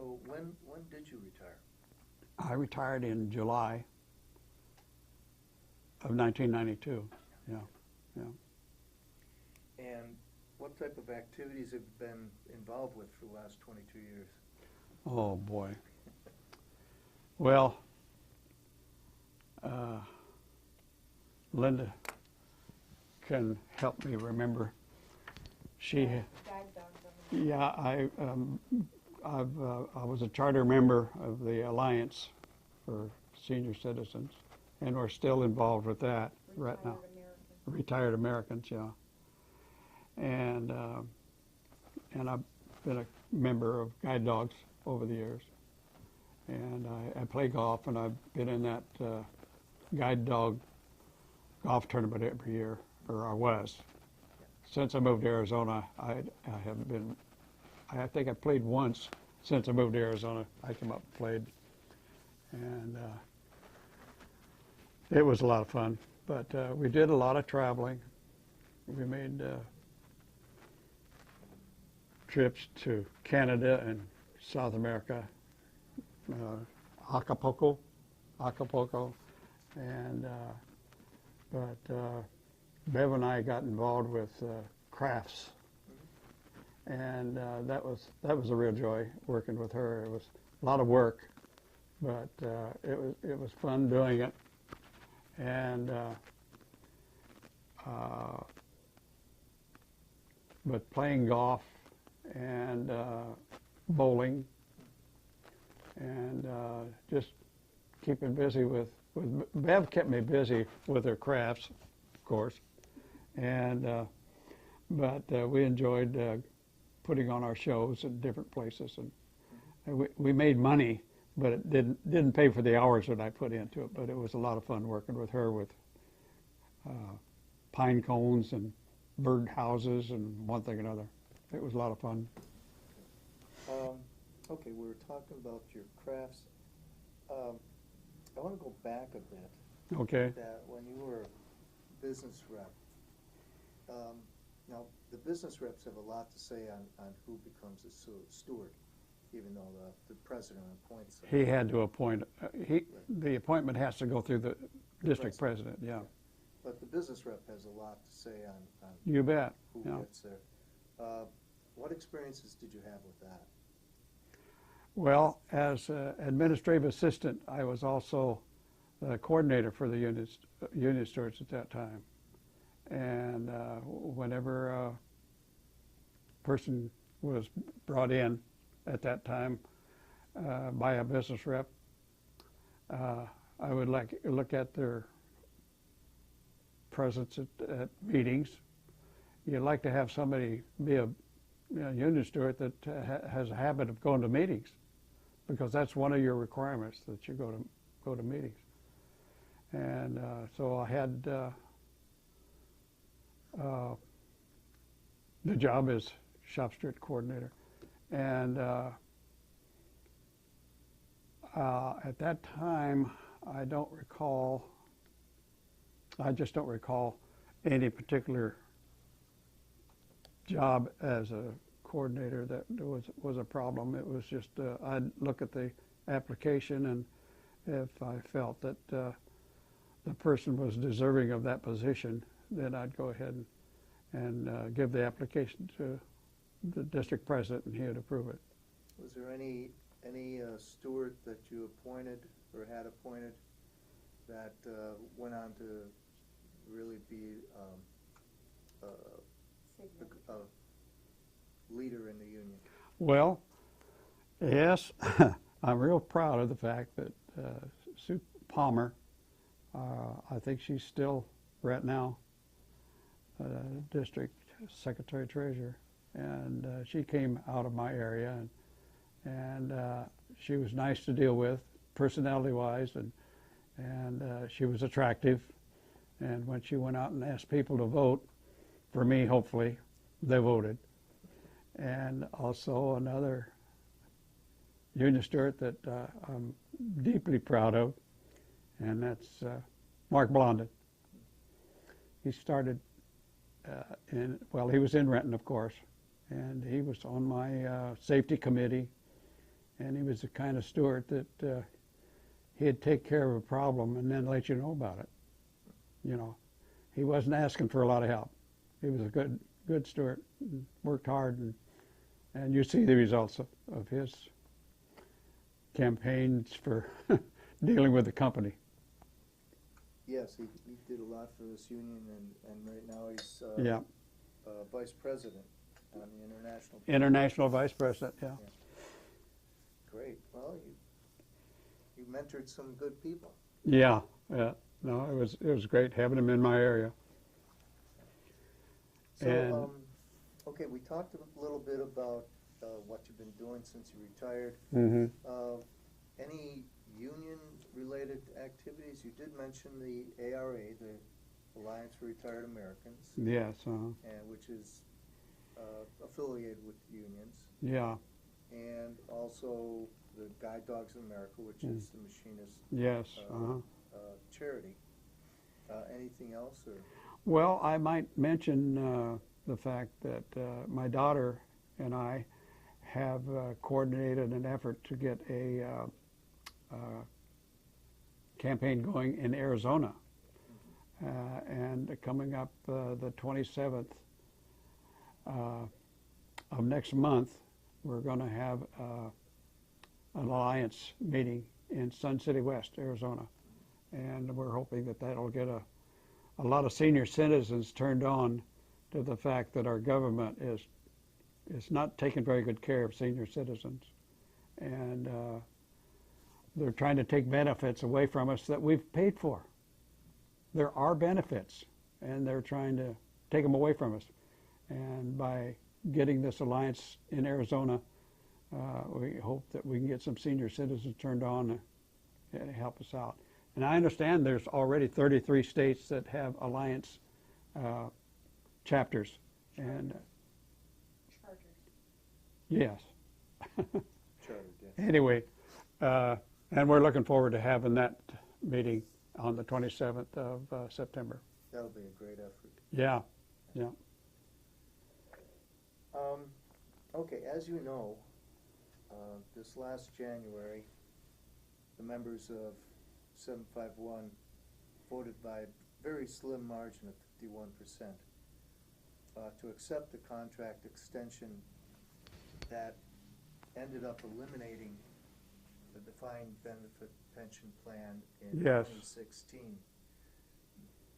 So when did you retire? I retired in July of 1992. Yeah, yeah. And what type of activities have you been involved with for the last 22 years? Oh boy. Well, Linda can help me remember. She, yeah, I was a charter member of the Alliance for Senior Citizens, and we're still involved with that right now. Retired Americans, yeah. And I've been a member of Guide Dogs over the years. And I play golf, and I've been in that Guide Dog golf tournament every year, or I was. Since I moved to Arizona, I haven't been, I think I played once since I moved to Arizona. I came up and played, and it was a lot of fun. But we did a lot of traveling. We made trips to Canada and South America, Acapulco, and Bev and I got involved with crafts, and that was a real joy working with her. It was a lot of work, but it was fun doing it, and but playing golf and bowling and just keeping busy with Bev kept me busy with her crafts, of course, and but we enjoyed putting on our shows in different places, and we made money, but it didn't pay for the hours that I put into it. But it was a lot of fun working with her with pine cones and bird houses and one thing and another. It was a lot of fun. Okay, we were talking about your crafts. I want to go back a bit. Okay. That when you were business rep, now the business reps have a lot to say on who becomes a steward, even though the president appoints them. He had to appoint. The appointment has to go through the district president. Yeah. But the business rep has a lot to say on You bet. who Yeah. gets there. What experiences did you have with that? Well, as administrative assistant, I was also the coordinator for the union stewards at that time. And whenever a person was brought in at that time by a business rep, I would look at their presence at meetings. You'd like to have somebody be a union steward that has a habit of going to meetings, because that's one of your requirements, that you go to meetings. And so I had the job as shop steward coordinator, and at that time I just don't recall any particular job as a coordinator that was a problem. It was just I'd look at the application, and if I felt that the person was deserving of that position, then I'd go ahead and give the application to the district president, and he would approve it. Was there any steward that you appointed or had appointed that went on to really be a leader in the union? Well, yes, I'm real proud of the fact that Sue Palmer, I think she's still right now district secretary treasurer, and she came out of my area, and she was nice to deal with, personality wise, and she was attractive. And when she went out and asked people to vote for me, hopefully they voted. And also another union steward that I'm deeply proud of, and that's Mark Blondin. He started he was in Renton, of course, and he was on my safety committee, and he was the kind of steward that he'd take care of a problem and then let you know about it. You know, he wasn't asking for a lot of help. He was a good steward, and worked hard, and you see the results of his campaigns for dealing with the company. Yes, he did a lot for this union, and right now he's Yeah, vice president on the international. international vice president. Yeah. Great. Well, you mentored some good people. Yeah, yeah. No, it was great having him in my area. So, And- okay, we talked a little bit about what you've been doing since you retired. Mm-hmm. Any union-related activities? You did mention the ARA, the Alliance for Retired Americans, Yes. and which is affiliated with unions, Yeah. and also the Guide Dogs of America, which is the machinist Yes. charity. Anything else, or? Well, I might mention the fact that my daughter and I have coordinated an effort to get a campaign going in Arizona. And coming up the 27th of next month, we're going to have an alliance meeting in Sun City West, Arizona. And we're hoping that that'll get a lot of senior citizens turned on to the fact that our government is not taking very good care of senior citizens. And they're trying to take benefits away from us that we've paid for. There are benefits, and they're trying to take them away from us. And by getting this alliance in Arizona, we hope that we can get some senior citizens turned on and help us out. And I understand there's already 33 states that have alliance chapters. And Charters. yes. Charter, yes. Anyway, and we're looking forward to having that meeting on the 27th of September. That'll be a great effort. Yeah, yeah. Okay, as you know, this last January, the members of 751 voted by a very slim margin of 51% to accept the contract extension that ended up eliminating the defined benefit pension plan in Yes. 2016.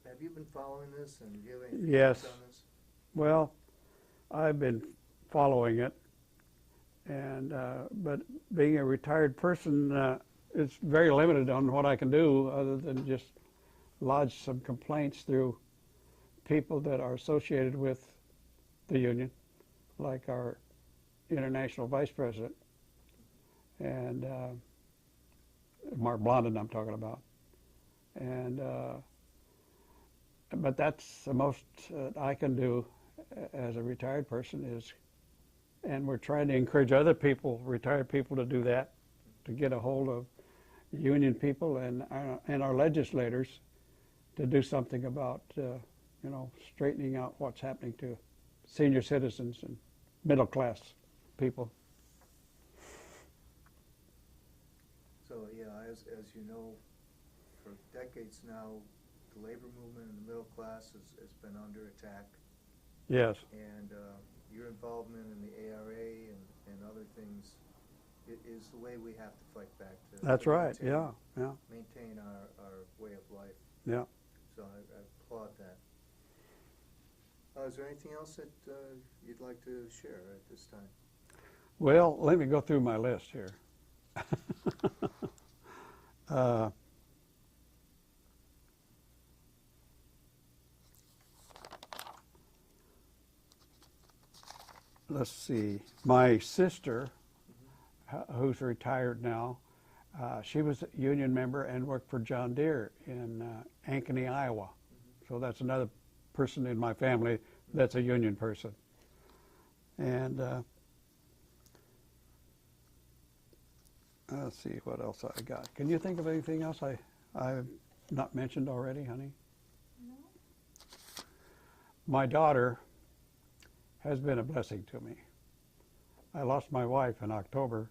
Have you been following this, and do you have any Yes. thoughts on this? Well, I've been following it, and but being a retired person, it's very limited on what I can do other than just lodge some complaints through people that are associated with the union, like our international vice president, and Mark Blondin I'm talking about. And but that's the most I can do as a retired person is, and we're trying to encourage other people, retired people, to do that, to get a hold of union people and our legislators to do something about you know, straightening out what's happening to senior citizens and middle class people. So, yeah, as you know, for decades now, the labor movement in the middle class has been under attack. Yes. And your involvement in the ARA and other things is the way we have to fight back to. That's to right. maintain- Yeah. Yeah. Maintain our way of life. Yeah. So I applaud that. Is there anything else that you'd like to share at this time? Well, let me go through my list here. Let's see. My sister, who's retired now, she was a union member and worked for John Deere in Ankeny, Iowa. So that's another person in my family that's a union person. And let's see what else I got. Can you think of anything else I've not mentioned already, honey? No. My daughter has been a blessing to me. I lost my wife in October,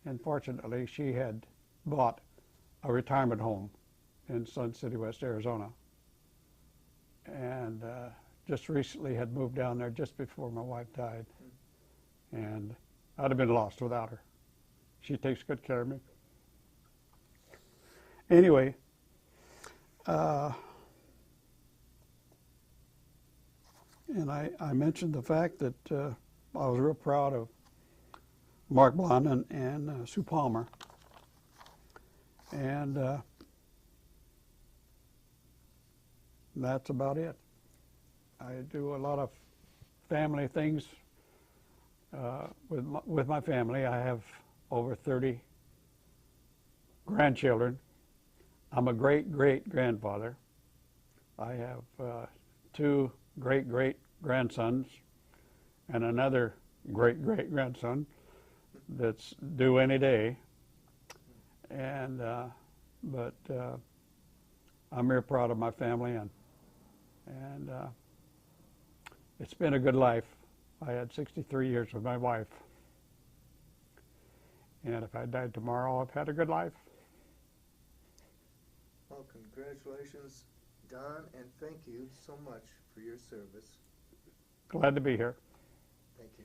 and fortunately she had bought a retirement home in Sun City, West Arizona, and just recently had moved down there just before my wife died, and I'd have been lost without her. She takes good care of me. Anyway, and I mentioned the fact that I was real proud of Mark Blond and Sue Palmer. And that's about it. I do a lot of family things with my family. I have over 30 grandchildren. I'm a great-great-grandfather. I have 2 great-great-grandsons and another great-great-grandson that's due any day. And but I'm real proud of my family, and it's been a good life. I had 63 years with my wife, and if I died tomorrow, I've had a good life. Well, congratulations, Don, and thank you so much for your service. Glad to be here. Thank you.